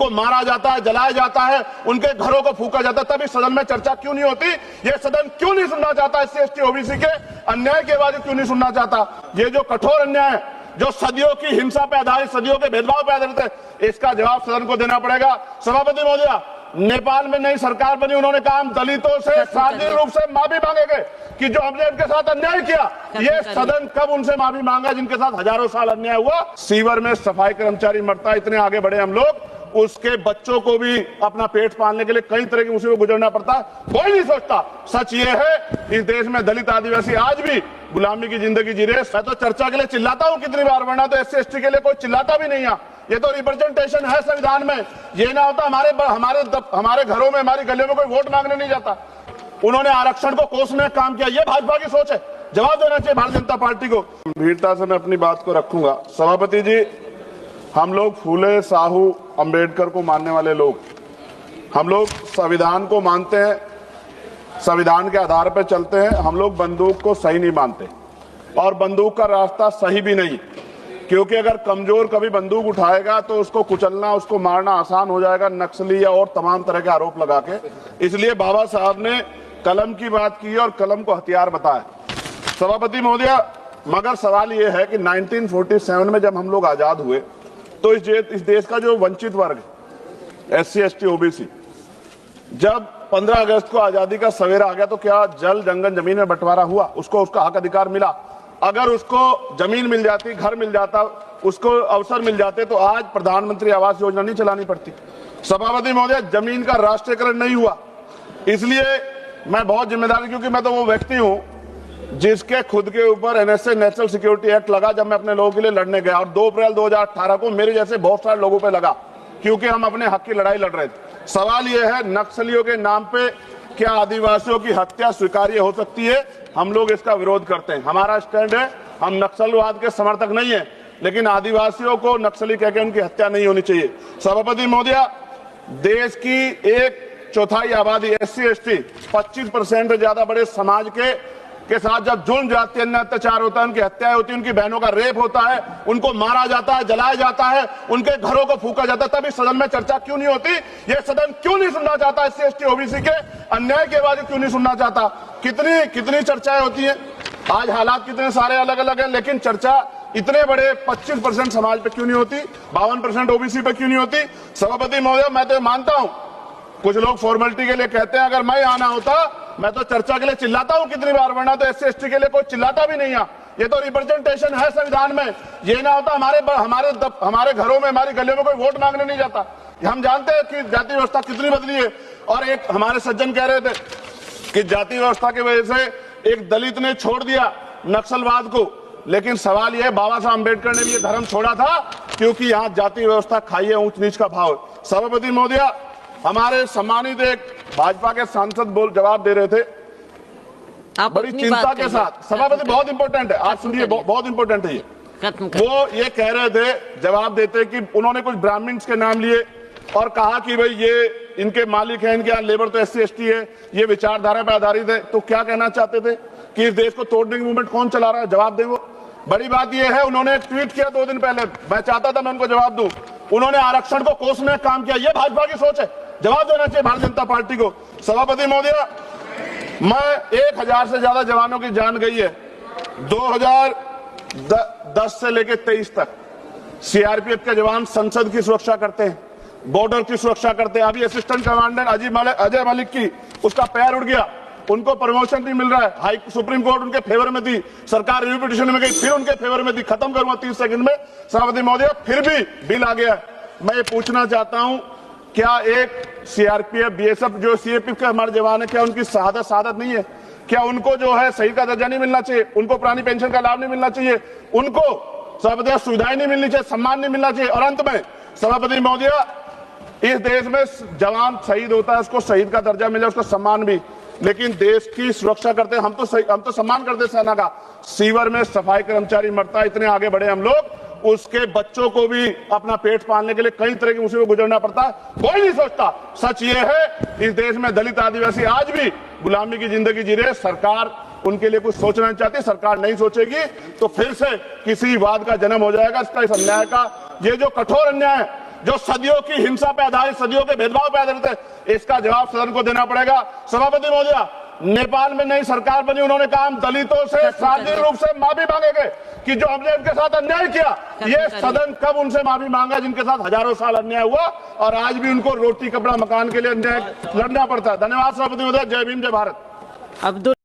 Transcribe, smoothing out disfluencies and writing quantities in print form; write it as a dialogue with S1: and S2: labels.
S1: उनको मारा जाता है, जलाया जाता है, उनके घरों को फूका जाता है, तब इस सदन में चर्चा क्यों नहीं होती? ये सदन क्यों नहीं सुनना चाहता? SC ST OBC के अन्याय की आवाज क्यों नहीं सुनना चाहता? ये जो कठोर अन्याय है, जो सदियों की हिंसा पे आधारित, सदियों के भेदभाव पे आधारित है, इसका जवाब सदन को देना पड़ेगा। सभापति महोदय, नेपाल में नई सरकार बनी, उन्होंने कहा हम दलितों से सार्वजनिक रूप से माफी मांगेंगे कि जो हमने उनके साथ अन्याय किया। ये सदन कब उनसे माफी मांगा जिनके साथ हजारों साल अन्याय हुआ? सीवर में सफाई कर्मचारी मरता है, इतने आगे बढ़े हम लोग, उसके बच्चों को भी अपना पेट पालने के लिए कई तरह की मुसीबत गुजरना पड़ता है, कोई नहीं सोचता। सच ये है इस देश में दलित आदिवासी आज भी गुलामी की जिंदगी जी रहे। मैं तो चर्चा के लिए चिल्लाता हूं कितनी बार, वरना तो SC ST के लिए कोई चिल्लाता भी नहीं है। ये तो रिप्रेजेंटेशन है संविधान में। ये ना होता हमारे घरों में, हमारी गलियों में कोई वोट मांगने नहीं जाता। उन्होंने आरक्षण को कोसने का काम किया। ये भाजपा की सोच है, जवाब देना चाहिए भारतीय जनता पार्टी को। गंभीरता से मैं अपनी बात को रखूंगा। सभापति जी, हम लोग फूले साहू अंबेडकर को मानने वाले लोग, हम लोग संविधान को मानते हैं, संविधान के आधार पर चलते हैं। हम लोग बंदूक को सही नहीं मानते और बंदूक का रास्ता सही भी नहीं, क्योंकि अगर कमजोर कभी बंदूक उठाएगा तो उसको कुचलना, उसको मारना आसान हो जाएगा, नक्सली या और तमाम तरह के आरोप लगा के। इसलिए बाबा साहब ने कलम की बात की और कलम को हथियार बताया। सभापति महोदय, मगर सवाल यह है कि 1947 में जब हम लोग आजाद हुए तो इस देश का जो वंचित वर्ग SC ST OBC, जब 15 अगस्त को आजादी का सवेरा आ गया तो क्या जल जंगल जमीन में बंटवारा हुआ? उसको उसका हक अधिकार मिला। अगर उसको जमीन मिल जाती, घर मिल जाता, उसको अवसर मिल जाते तो आज प्रधानमंत्री आवास योजना नहीं चलानी पड़ती। सभापति महोदय, जमीन का राष्ट्रीयकरण नहीं हुआ। इसलिए मैं बहुत जिम्मेदार, क्योंकि मैं तो वो व्यक्ति हूं जिसके खुद के ऊपर NSA नेशनल सिक्योरिटी एक्ट लगा जब मैं अपने लोगों के लिए लड़ने गया, और 2 अप्रैल 2018 को मेरे जैसे बहुत सारे लोगों पे लगा, क्योंकि हम अपने हक की लड़ाई लड़ रहे थे। सवाल यह है, नक्सलियों के नाम पे क्या आदिवासियों की हत्या स्वीकार्य हो सकती है? हम लोग इसका विरोध करते हैं। हमारा स्टैंड है, हम नक्सलवाद के समर्थक नहीं है, लेकिन आदिवासियों को नक्सली कहकर उनकी हत्या नहीं होनी चाहिए। सभापति महोदय, देश की 1/4 आबादी SC ST 25% से ज्यादा बड़े समाज के साथ जब जुल्म जाति अन्य अत्याचार होता है, उनकी हत्याएं होती है, उनकी बहनों का रेप होता है, उनको मारा जाता है, जलाया जाता है, उनके घरों को फूका जाता है, तब इस सदन में चर्चा क्यों नहीं होती? ये सदन क्यों नहीं सुनना चाहता? SC ST OBC के अन्याय की आवाज क्यों नहीं सुनना चाहता? कितनी चर्चाएं होती हैं, आज हालात कितने सारे अलग अलग हैं, लेकिन चर्चा इतने बड़े 25% समाज पे क्यों नहीं होती? 52% OBC पे क्यों नहीं होती? सभापति महोदय, मैं तो मानता हूं, कुछ लोग फॉर्मेलिटी के लिए कहते हैं, अगर मैं आना होता मैं तो चर्चा के लिए चिल्लाता हूं कितनी बार, वरना तो SC ST के लिए कोई चिल्लाता भी नहीं है। ये तो रिप्रेजेंटेशन है संविधान में। ये ना होता हमारे घरों में, हमारी गलियों में कोई वोट मांगने नहीं जाता। हम जानते हैं कि जाति व्यवस्था कितनी बदली है। और एक हमारे सज्जन कह रहे थे कि जाति व्यवस्था की वजह से एक दलित ने छोड़ दिया नक्सलवाद को, लेकिन सवाल यह है, बाबा साहब अम्बेडकर ने भी ये धर्म छोड़ा था क्योंकि यहाँ जाति व्यवस्था खाई है, ऊंच नीच का भाव। सभापति महोदय, हमारे सम्मानित एक भाजपा के सांसद जवाब दे रहे थे बड़ी चिंता के साथ। सभापति, बहुत इंपॉर्टेंट है, आप सुनिए, बहुत इंपॉर्टेंट है ये। वो ये कह रहे थे, जवाब देते कि उन्होंने कुछ ब्राह्मण्स के नाम लिए और कहा कि भाई ये इनके मालिक हैं, इनके यहाँ लेबर तो SC ST है, ये विचारधारा पर आधारित है। तो क्या कहना चाहते थे कि इस देश को तोड़ने की मूवमेंट कौन चला रहा है? जवाब दे। वो बड़ी बात यह है, उन्होंने एक ट्वीट किया 2 दिन पहले, मैं चाहता था मैं उनको जवाब दूं। उन्होंने आरक्षण को कोसने का काम किया। ये भाजपा की सोच है, जवाब देना चाहिए भारतीय जनता पार्टी को। सभापति महोदय, मैं 1000 से ज्यादा जवानों की जान गई है 2010 से लेकर 23 तक। CRPF के जवान संसद की सुरक्षा करते हैं, बॉर्डर की सुरक्षा करते हैं। अभी असिस्टेंट कमांडेंट अजय मलिक की उसका पैर उड़ गया, उनको प्रमोशन नहीं मिल रहा है। सुप्रीम कोर्ट उनके फेवर में थी, सरकार रिव्यू पिटीशन में गई, फिर उनके फेवर में थी। खत्म करूंगा 30 सेकंड में। सभापति महोदय, फिर भी बिल आ गया। मैं ये पूछना चाहता हूं, क्या एक CRPF BSF जो CAPF के हमारे जवान है, क्या उनकी शहादत नहीं है? क्या उनको जो है शहीद का दर्जा नहीं मिलना चाहिए? उनको पुरानी पेंशन का लाभ नहीं मिलना चाहिए? उनको सभापति सुविधाएं नहीं मिलनी चाहिए? सम्मान नहीं मिलना चाहिए? और अंत में सभापति महोदय, इस देश में जवान शहीद होता है, उसको शहीद का दर्जा मिले, उसको सम्मान भी, लेकिन देश की सुरक्षा करते हैं। हम तो सम्मान करते सेना का। सीवर में सफाई कर्मचारी मरता है, इतने आगे बढ़े हम लोग, उसके बच्चों को भी अपना पेट पालने के लिए कई तरह की मुसीबत गुजरना पड़ता है, कोई नहीं सोचता। सच ये है इस देश में दलित आदिवासी आज भी गुलामी की जिंदगी जी रहे। सरकार उनके लिए कुछ सोचना नहीं चाहती, सरकार नहीं सोचेगी तो फिर से किसी वाद का जन्म हो जाएगा। इसका, इस अन्याय का, ये जो कठोर अन्याय है, जो सदियों की हिंसा पे आधारित, सदियों के भेदभाव पे आधारित है, इसका जवाब सदन को देना पड़ेगा। सभापति महोदया, नेपाल में नई सरकार बनी, उन्होंने कहा हम दलितों से सार्वजनिक रूप से माफी मांगेंगे कि जो हमने उनके साथ अन्याय किया। ये सदन कब उनसे माफी मांगा जिनके साथ हजारों साल अन्याय हुआ और आज भी उनको रोटी कपड़ा मकान के लिए अन्याय लड़ना पड़ता है। धन्यवाद सभापति महोदय। जय भीम, जय भारत।